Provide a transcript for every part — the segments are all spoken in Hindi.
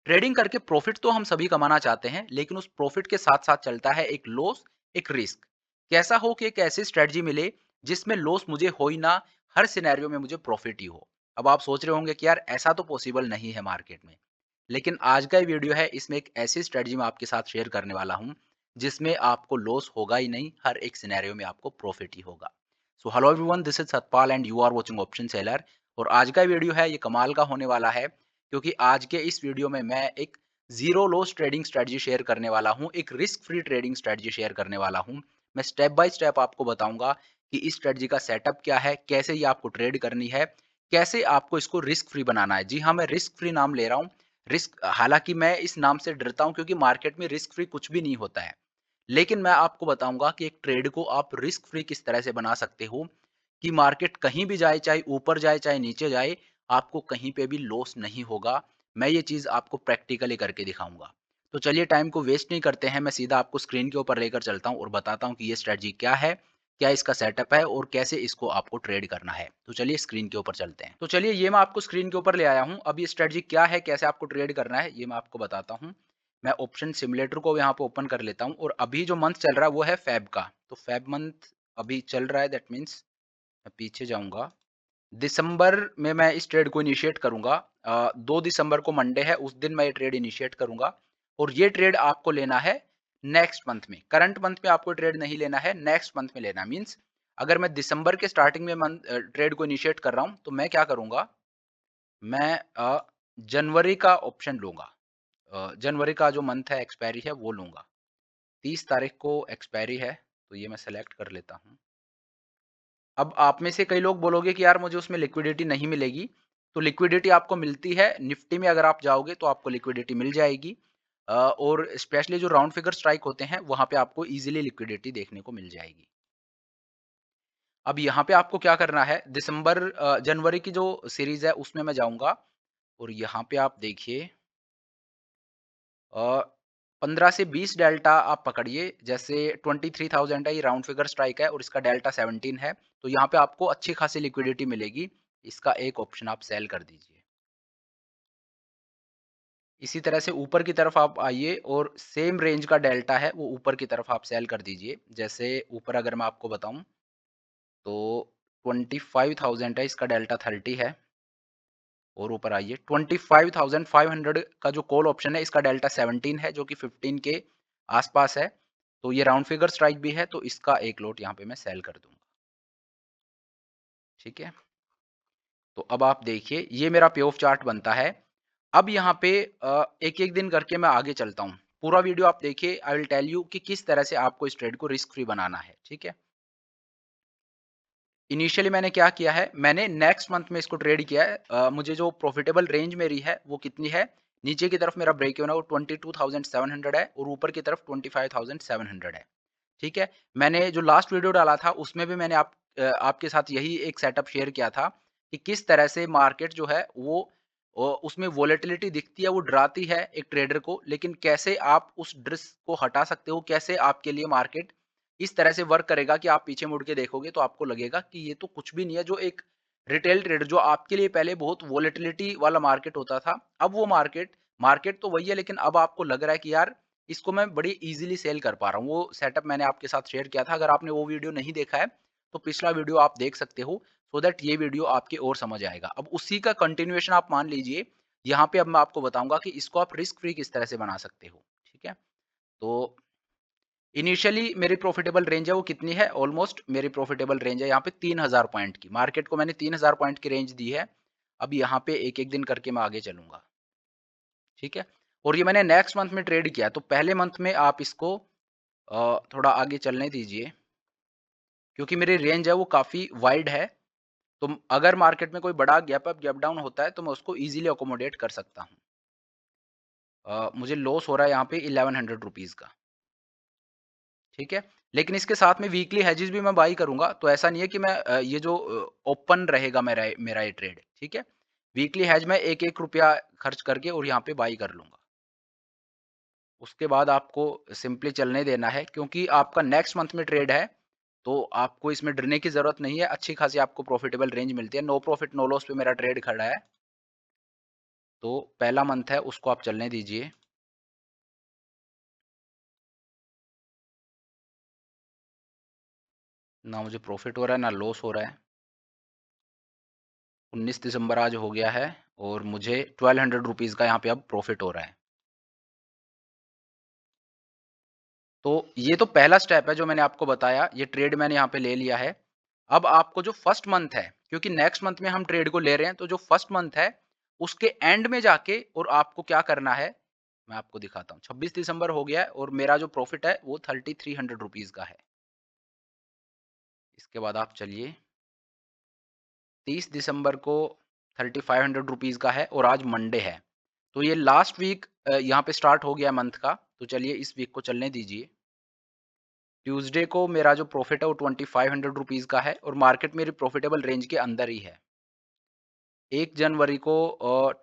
ट्रेडिंग करके प्रॉफिट तो हम सभी कमाना चाहते हैं, लेकिन उस प्रॉफिट के साथ-साथ चलता है एक लॉस, एक रिस्क। कैसा हो कि एक ऐसी स्ट्रैटेजी मिले जिसमें लॉस मुझे हो ही ना, हर सिनेरियो में मुझे प्रॉफिट ही हो। अब आप सोच रहे होंगे कि यार ऐसा तो पॉसिबल नहीं है मार्केट में। लेकिन आज का ये वीडियो है, इसमें एक ऐसी स्ट्रैटेजी मैं आपके साथ शेयर करने वाला हूँ, जिसमें आपको लॉस होगा ही नहीं, हर एक सिनेरियो में आपको प्रॉफिट ही होगा। So hello everyone, this is Satpal and you are watching option seller. और आज का वीडियो है ये कमाल का होने वाला है, क्योंकि आज के इस वीडियो में मैं एक zero loss trading strategy share करने वाला हूँ, एक risk free trading strategy share करने वाला हूँ। मैं स्टेप बाय स्टेप आपको बताऊँगा कि इस स्ट्रैटेजी का सेटअप क्या है, कैसे ये आपको ट्रेड करनी है, कैसे आपको इसको रिस्क फ्री बनाना है। जी हाँ, मैं रिस्क फ्री नाम ले रहा हूँ। रिस्क, हालाँकि मैं इस नाम से डरता हूँ क्योंकि मार्केट में रिस्क फ्री कुछ भी नहीं होता है। लेकिन मैं आपको बताऊँगा कि एक ट्रेड को आप रिस्क फ्री किस तरह से बना सकते हो कि मार्केट कहीं भी जाए, चाहे ऊपर जाए, चाहे नीचे जाए, आपको कहीं पे भी लॉस नहीं होगा। मैं ये चीज़ आपको प्रैक्टिकली करके दिखाऊँगा। तो चलिए टाइम को वेस्ट नहीं करते हैं, मैं सीधा आपको स्क्रीन के ऊपर लेकर चलता हूँ और बताता हूँ कि ये स्ट्रैटेजी क्या है, क्या इसका सेटअप है और कैसे इसको आपको ट्रेड करना है। तो चलिए स्क्रीन के ऊपर चलते हैं। तो चलिए ये मैं आपको स्क्रीन के ऊपर ले आया हूँ। अब ये स्ट्रैटेजी क्या है, कैसे आपको ट्रेड करना है, ये मैं आपको बताता हूँ। मैं ऑप्शन सिमुलेटर को यहाँ पे ओपन कर लेता हूँ और अभी जो मंथ चल रहा है वो है फ़ेब का। तो फ़ेब मंथ अभी चल रहा है, दैट मीन्स मैं पीछे जाऊँगा। दिसंबर में मैं इस ट्रेड को इनिशिएट करूँगा। 2 दिसंबर को मंडे है, उस दिन मैं ये ट्रेड इनिशिएट करूँगा और ये ट्रेड आपको लेना है नेक्स्ट मंथ में। करंट मंथ में आपको ट्रेड नहीं लेना है, नेक्स्ट मंथ में लेना है। मीन्स अगर मैं दिसंबर के स्टार्टिंग में ट्रेड को इनिशिएट कर रहा हूँ, तो मैं क्या करूँगा, मैं जनवरी का ऑप्शन लूँगा। जनवरी का जो मंथ है, एक्सपायरी है, वो लूँगा। 30 तारीख को एक्सपायरी है, तो ये मैं सेलेक्ट कर लेता हूँ। अब आप में से कई लोग बोलोगे कि यार मुझे उसमें लिक्विडिटी नहीं मिलेगी, तो लिक्विडिटी आपको मिलती है निफ्टी में। अगर आप जाओगे तो आपको लिक्विडिटी मिल जाएगी। और स्पेशली जो राउंड फिगर स्ट्राइक होते हैं, वहाँ पे आपको ईज़िली लिक्विडिटी देखने को मिल जाएगी। अब यहाँ पे आपको क्या करना है, जनवरी की जो सीरीज़ है उसमें मैं जाऊँगा और यहाँ पे आप देखिए, अ, 15 से 20 डेल्टा आप पकड़िए। जैसे 23,000 है, ये राउंड फिगर स्ट्राइक है और इसका डेल्टा 17 है, तो यहाँ पे आपको अच्छी खासी लिक्विडिटी मिलेगी। इसका एक ऑप्शन आप सेल कर दीजिए। इसी तरह से ऊपर की तरफ आप आइए और सेम रेंज का डेल्टा है, वो ऊपर की तरफ आप सेल कर दीजिए। जैसे ऊपर अगर मैं आपको बताऊँ, तो 25,000 है, इसका डेल्टा 30 है। और ऊपर आइए, 25,500 का जो कॉल ऑप्शन है, इसका डेल्टा 17 है, जो कि 15 के आसपास है। तो ये राउंड फिगर स्ट्राइक भी है, तो इसका एक लॉट यहाँ पे मैं सेल कर दूँगा। ठीक है? तो अब आप देखिए, ये मेरा पे ऑफ चार्ट बनता है। अब यहाँ पे एक-एक दिन करके मैं आगे चलता हूँ। पूरा वीडियो आप देखिए, आई विल टेल यू कि किस तरह से आपको इस ट्रेड को रिस्क फ्री बनाना है। ठीक है? इनिशियली मैंने क्या किया है, मैंने नेक्स्ट मंथ में इसको ट्रेड किया है। मुझे जो प्रॉफिटेबल रेंज मेरी है वो कितनी है, नीचे की तरफ मेरा ब्रेक इवन है वो 22,700 है और ऊपर की तरफ 25,700 है। ठीक है? मैंने जो लास्ट वीडियो डाला था उसमें भी मैंने आपके साथ यही एक सेटअप शेयर किया था कि किस तरह से मार्केट जो है वो उसमें वोलेटिलिटी दिखती है, वो डराती है एक ट्रेडर को, लेकिन कैसे आप उस ड्रिस को हटा सकते हो, कैसे आपके लिए मार्केट इस तरह से वर्क करेगा कि आप पीछे मुड़ के देखोगे तो आपको लगेगा कि ये तो कुछ भी नहीं है। जो एक रिटेल ट्रेडर, जो आपके लिए पहले बहुत वोलेटिलिटी वाला मार्केट होता था, अब वो मार्केट मार्केट तो वही है, लेकिन अब आपको लग रहा है कि यार इसको मैं बड़ी ईज़िली सेल कर पा रहा हूँ। वो सेटअप मैंने आपके साथ शेयर किया था। अगर आपने वो वीडियो नहीं देखा है, तो पिछला वीडियो आप देख सकते हो, सो दैट ये वीडियो आपके और समझ आएगा। अब उसी का कंटिन्यूएशन आप मान लीजिए, यहाँ पे अब मैं आपको बताऊँगा कि इसको आप रिस्क फ्री किस तरह से बना सकते हो। ठीक है? तो इनिशियली मेरी प्रॉफिटेबल रेंज है वो कितनी है? ऑलमोस्ट मेरी प्रॉफिटेबल रेंज है यहाँ पे 3000 पॉइंट की। मार्केट को मैंने 3000 पॉइंट की रेंज दी है। अब यहाँ पे एक-एक दिन करके मैं आगे चलूँगा। ठीक है? और ये मैंने नेक्स्ट मंथ में ट्रेड किया, तो पहले मंथ में आप इसको थोड़ा आगे चलने दीजिए, क्योंकि मेरी रेंज है वो काफ़ी वाइड है। तो अगर मार्केट में कोई बड़ा गैप अप, गैप डाउन होता है, तो मैं उसको ईज़िली अकोमोडेट कर सकता हूँ। मुझे लॉस हो रहा है यहाँ पे ₹1100 का। ठीक है? लेकिन इसके साथ में वीकली हेजेस भी मैं बाय करूँगा, तो ऐसा नहीं है कि मैं ये जो ओपन रहेगा मेरा मेरा ये ट्रेड, ठीक है? वीकली हेज मैं ₹1-1 खर्च करके और यहाँ पे बाय कर लूँगा। उसके बाद आपको सिंपली चलने देना है, क्योंकि आपका नेक्स्ट मंथ में ट्रेड है, तो आपको इसमें डरने की ज़रूरत नहीं है। अच्छी खासी आपको प्रॉफिटेबल रेंज मिलती है। नो प्रॉफिट नो लॉस पे मेरा ट्रेड खड़ा है। तो पहला मंथ है उसको आप चलने दीजिए। ना मुझे प्रॉफ़िट हो रहा है, ना लॉस हो रहा है। 19 दिसंबर आज हो गया है और मुझे ₹1200 का यहाँ पे अब प्रॉफ़िट हो रहा है। तो ये तो पहला स्टेप है जो मैंने आपको बताया, ये ट्रेड मैंने यहाँ पे ले लिया है। अब आपको जो फर्स्ट मंथ है, क्योंकि नेक्स्ट मंथ में हम ट्रेड को ले रहे हैं, तो जो फर्स्ट मंथ है, उसके एंड में जाके और आपको क्या करना है, मैं आपको दिखाता हूँ। 26 दिसंबर हो गया है और मेरा जो प्रॉफ़िट है, वो ₹3300 का है। इसके बाद आप चलिए, 30 दिसंबर को ₹3500 का है और आज मंडे है। तो ये लास्ट वीक यहाँ पे स्टार्ट हो गया मंथ का, तो चलिए इस वीक को चलने दीजिए। ट्यूसडे को मेरा जो प्रॉफ़िट है वो ₹2500 का है और मार्केट मेरी प्रॉफ़िटेबल रेंज के अंदर ही है। 1 जनवरी को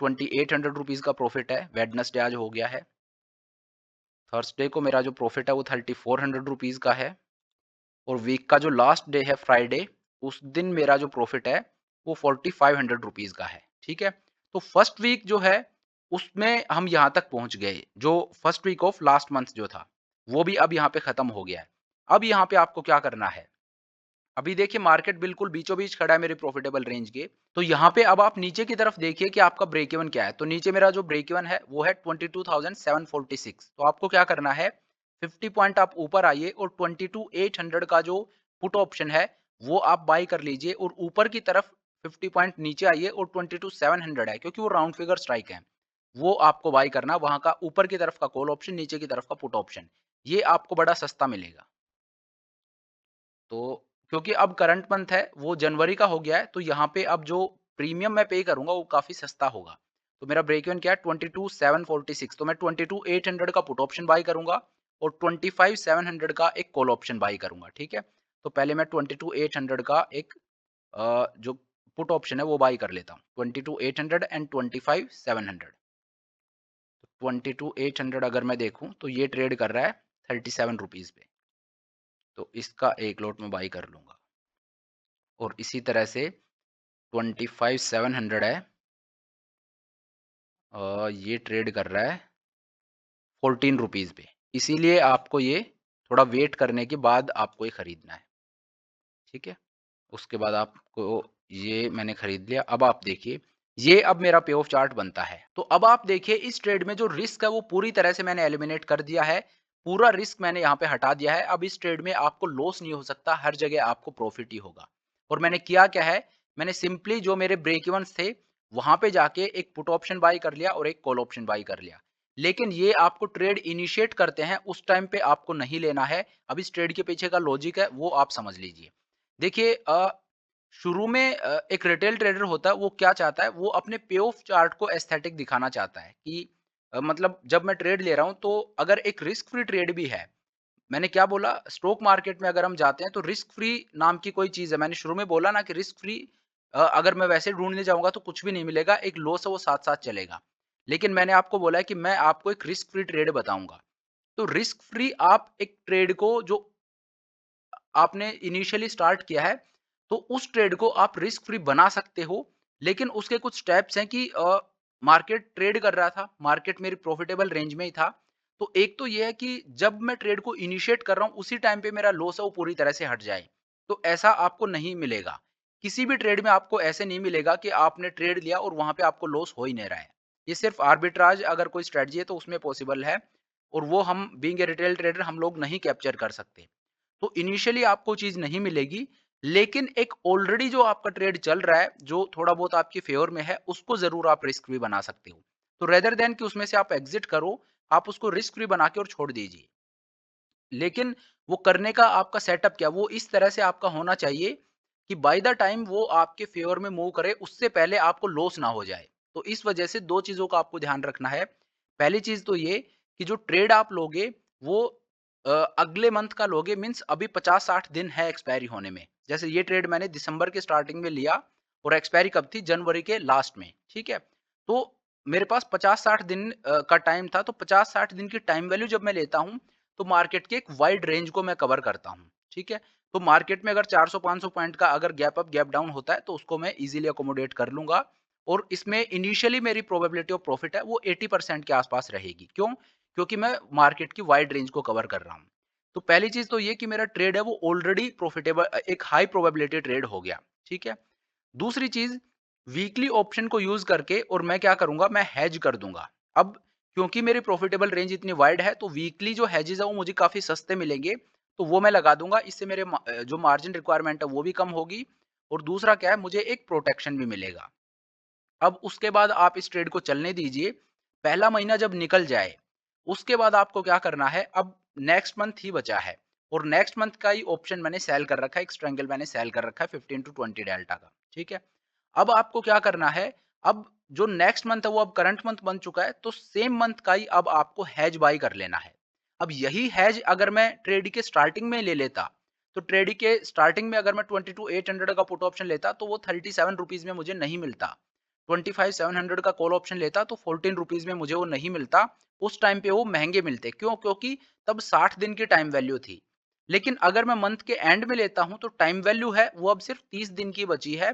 ₹2800 का प्रॉफ़िट है, वेडनेसडे आज हो गया है। थर्सडे को मेरा जो प्रॉफ़िट है वो ₹3400 का है और वीक का जो लास्ट डे है फ्राइडे, उस दिन मेरा जो प्रॉफ़िट है वो ₹4500 का है, ठीक है? तो फर्स्ट वीक जो है, उसमें हम यहाँ तक पहुँच गए, जो first week of last month जो था, वो भी अब यहाँ पे ख़त्म हो गया है। अब यहाँ पे आपको क्या करना है, अभी देखिए मार्केट बिल्कुल बीचों-बीच खड़ा है मेरे प्रॉफिटेबल रेंज के। तो यहाँ पे अब आप नीचे की तरफ देखिए कि आपका ब्रेक इवन क्या है। तो नीचे मेरा जो ब्रेक इवन है वो है 22,746। तो आपको क्या करना है, 50 पॉइंट आप ऊपर आइए और 22,800 का जो पुट ऑप्शन है वो आप बाय कर लीजिए और ऊपर की तरफ 50 पॉइंट नीचे आइए और 22,700 है क्योंकि वो राउंड फिगर स्ट्राइक है। वो आपको बाय करना, वहाँ का ऊपर की तरफ का कॉल ऑप्शन, नीचे की तरफ का पुट ऑप्शन। ये आपको बड़ा सस्ता मिलेगा। तो क्योंकि अब करंट मंथ है, वो जनवरी का हो गया है, तो यहाँ पे अब जो प्रीमियम मैं पे करूँगा, वो काफ़ी सस्ता होगा। तो मेरा ब्रेक इवन क्या है 22,746, तो मैं 22,800 का पुट ऑप्शन बाय करूँगा और 25,700 का एक कॉल ऑप्शन बाय करूँगा, ठीक है? तो पहले मैं 22,800 का एक जो पुट ऑप्शन है, वो बाय कर लेता हूँ। 22,800 एंड 25,700। तो 22,800 अगर मैं देखूँ, तो ये ट्रेड कर रहा है ₹37 पे। तो इसका एक लॉट मैं बाय कर लूँगा। और इसी तरह से 25,700 है, ये ट्रेड कर रहा है ₹14 पे। इसीलिए आपको ये थोड़ा वेट करने के बाद आपको ये खरीदना है, ठीक है? उसके बाद आपको ये मैंने खरीद लिया। अब आप देखिए, ये अब मेरा पे ऑफ चार्ट बनता है। तो अब आप देखिए इस ट्रेड में जो रिस्क है वो पूरी तरह से मैंने एलिमिनेट कर दिया है। पूरा रिस्क मैंने यहाँ पे हटा दिया है। अब इस ट्रेड में आपको लॉस नहीं हो सकता, हर जगह आपको प्रॉफिट ही होगा। और मैंने किया क्या है, मैंने सिंपली जो मेरे ब्रेक इवन्स थे, वहाँ पे जाके एक पुट ऑप्शन बाय कर लिया और एक कॉल ऑप्शन बाय कर लिया। लेकिन ये आपको ट्रेड इनिशिएट करते हैं, उस टाइम पे आपको नहीं लेना है। अब इस ट्रेड के पीछे का लॉजिक है, वो आप समझ लीजिए। देखिए शुरू में एक रिटेल ट्रेडर होता है, वो क्या चाहता है, वो अपने पे ऑफ चार्ट को एस्थेटिक दिखाना चाहता है कि मतलब जब मैं ट्रेड ले रहा हूँ, तो अगर एक रिस्क फ्री ट्रेड भी है, मैंने क्या बोला, स्टॉक मार्केट में अगर हम जाते हैं, तो रिस्क फ्री नाम की कोई चीज़ है। मैंने शुरू में बोला ना कि रिस्क फ्री अगर मैं वैसे ढूँढने जाऊँगा, तो कुछ भी नहीं मिलेगा, एक लॉस है, वो साथ-साथ चलेगा। लेकिन मैंने आपको बोला है कि मैं आपको एक रिस्क फ्री ट्रेड बताऊँगा। तो रिस्क फ्री आप एक ट्रेड को जो आपने इनिशियली स्टार्ट किया है, तो उस ट्रेड को आप रिस्क फ्री बना सकते हो, लेकिन उसके कुछ स्टेप्स हैं कि मार्केट ट्रेड कर रहा था, मार्केट मेरी प्रॉफिटेबल रेंज में ही था। तो एक तो ये है कि जब मैं ट्रेड को इनिशिएट कर रहा हूँ, उसी टाइम पे मेरा लॉस है वो पूरी तरह से हट जाए। तो ऐसा आपको नहीं मिलेगा। किसी भी ट्रेड में आपको ऐसे नहीं मिलेगा कि आपने ट्रेड लिया और वहाँ पे आपको लॉस हो ही नहीं रहा है। ये सिर्फ आर्बिट्राज अगर कोई स्ट्रेटजी है तो उसमें पॉसिबल है और वो हम बीइंग ए रिटेल ट्रेडर हम लोग नहीं कैप्चर कर सकते। तो इनिशियली आपको चीज़ नहीं मिलेगी, लेकिन एक ऑलरेडी जो आपका ट्रेड चल रहा है, जो थोड़ा बहुत आपके फ़ेवर में है, उसको ज़रूर आप रिस्क फ्री बना सकते हो। तो रेदर दैन कि उसमें से आप एग्ज़िट करो, आप उसको रिस्क फ्री बना के और छोड़ दीजिए। लेकिन वो करने का आपका सेटअप क्या, वो इस तरह से आपका होना चाहिए कि बाय द टाइम वो आपके फ़ेवर में मूव करे, उससे पहले आपको लॉस ना हो जाए। तो इस वजह से 2 चीज़ों का आपको ध्यान रखना है। पहली चीज़ तो ये कि जो ट्रेड आप लोगे, वो अगले मंथ का लोगे, मीन्स अभी 50-60 दिन है एक्सपायरी होने में। जैसे ये ट्रेड मैंने दिसंबर के स्टार्टिंग में लिया और एक्सपायरी कब थी? जनवरी के लास्ट में, ठीक है? तो मेरे पास 50-60 दिन का टाइम था, तो 50-60 दिन की टाइम वैल्यू जब मैं लेता हूँ, तो मार्केट के एक वाइड रेंज को मैं कवर करता हूँ, ठीक है? तो मार्केट में अगर 400-500 पॉइंट का अगर गैप अप, गैप डाउन होता है, तो उसको मैं ईज़िली अकोमोडेट कर लूँगा और इसमें इनिशियली मेरी प्रोबेबिलिटी ऑफ प्रॉफिट है वो 80% के आसपास रहेगी। क्यों? क्योंकि मैं मार्केट की वाइड रेंज को कवर कर रहा हूँ। तो पहली चीज़ तो ये कि मेरा ट्रेड है वो ऑलरेडी प्रॉफिटेबल एक हाई प्रोबेबिलिटी ट्रेड हो गया, ठीक है? दूसरी चीज़ वीकली ऑप्शन को यूज़ करके और मैं क्या करूँगा मैं हेज कर दूँगा। अब क्योंकि मेरी प्रॉफिटेबल रेंज इतनी वाइड है तो वीकली जो हेजेस है वो मुझे काफ़ी सस्ते मिलेंगे, तो वो मैं लगा दूँगा। इससे मेरे जो मार्जिन रिक्वायरमेंट है वो भी कम होगी और दूसरा क्या है मुझे एक प्रोटेक्शन भी मिलेगा। अब उसके बाद आप इस ट्रेड को चलने दीजिए। पहला महीना जब निकल जाए, उसके बाद आपको क्या करना है, अब नेक्स्ट मंथ ही बचा है और नेक्स्ट मंथ का ही ऑप्शन मैंने सेल कर रखा है, एक स्ट्रैंगल मैंने सेल कर रखा है 15 टू 20 डेल्टा का, ठीक है? अब आपको क्या करना है, अब जो नेक्स्ट मंथ है वो अब करंट मंथ बन चुका है, तो सेम मंथ का ही अब आपको हेज बाय कर लेना है। अब यही हेज अगर मैं ट्रेड के स्टार्टिंग में ले लेता, तो ट्रेड के स्टार्टिंग में अगर मैं 22,800 का पुट ऑप्शन लेता, तो वो 37 रुपीज़ में मुझे नहीं मिलता। 25,700 का कॉल ऑप्शन लेता तो 14 रुपीज़ में मुझे वो नहीं मिलता। उस टाइम पे वो महँगे मिलते। क्यों? क्योंकि तब 60 दिन की टाइम वैल्यू थी। लेकिन अगर मैं मंथ के एंड में लेता हूँ तो टाइम वैल्यू है वो अब सिर्फ़ 30 दिन की बची है।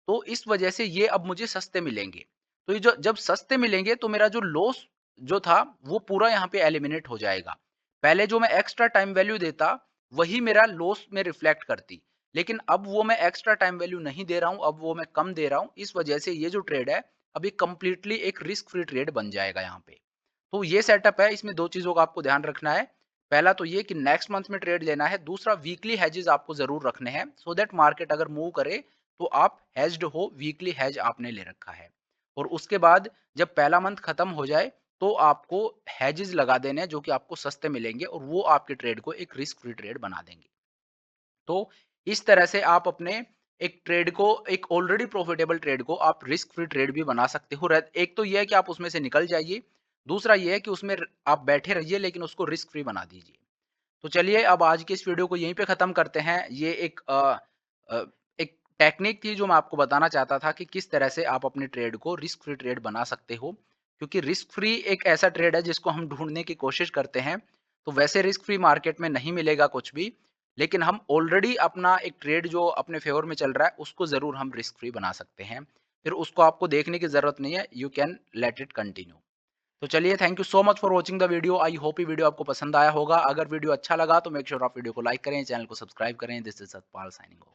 तो इस वजह से ये अब मुझे सस्ते मिलेंगे। तो ये जो जब सस्ते मिलेंगे तो मेरा जो लॉस जो था वो पूरा यहाँ पे एलिमिनेट हो जाएगा। पहले जो मैं एक्स्ट्रा टाइम वैल्यू देता वही मेरा लॉस में रिफ्लेक्ट करती। लेकिन अब वो मैं एक्स्ट्रा टाइम वैल्यू नहीं दे रहा हूँ, अब वो मैं कम दे रहा हूँ। इस वजह से ये जो ट्रेड है, अभी कंप्लीटली एक रिस्क फ्री ट्रेड बन जाएगा यहाँ पे। तो ये सेटअप है, इसमें 2 चीज़ों का आपको ध्यान रखना है। पहला तो ये कि नेक्स्ट मंथ में ट्रेड लेना है, दूसरा वीकली हेजेस आपको ज़रूर रखने हैं, सो दैट मार्केट अगर मूव करे, तो आप हेज्ड हो, वीकली हेज आपने ले रखा है। और उसके बाद जब पहला मंथ खत्म हो जाए, तो आपको हेजेस लगा देने हैं, जो कि आपको सस्ते मिलेंगे और वो आपके ट्रेड को एक रिस्क फ्री ट्रेड बना देंगे। तो इस तरह से आप अपने एक ट्रेड को एक ऑलरेडी प्रॉफिटेबल ट्रेड को आप रिस्क फ्री ट्रेड भी बना सकते हो। एक तो ये है कि आप उसमें से निकल जाइए, दूसरा ये है कि उसमें आप बैठे रहिए लेकिन उसको रिस्क फ्री बना दीजिए। तो चलिए अब आज की इस वीडियो को यहीं पे ख़त्म करते हैं। ये अ, एक टेक्निक थी जो मैं आपको बताना चाहता था कि किस तरह से आप अपने ट्रेड को रिस्क फ्री ट्रेड बना सकते हो। क्योंकि रिस्क फ्री एक ऐसा ट्रेड है जिसको हम ढूँढने की कोशिश करते हैं। तो वैसे रिस्क फ्री मार्केट में नहीं मिलेगा कुछ भी, लेकिन हम ऑलरेडी अपना एक ट्रेड जो अपने फ़ेवर में चल रहा है, उसको ज़रूर हम रिस्क फ्री बना सकते हैं। फिर उसको आपको देखने की ज़रूरत नहीं है, you can let it continue. तो चलिए thank you so much for watching the video. I hope ये वीडियो आपको पसंद आया होगा। अगर वीडियो अच्छा लगा तो मेक श्योर आप वीडियो को लाइक करें, चैनल को सब्सक्राइब करें। This is Satpal signing off.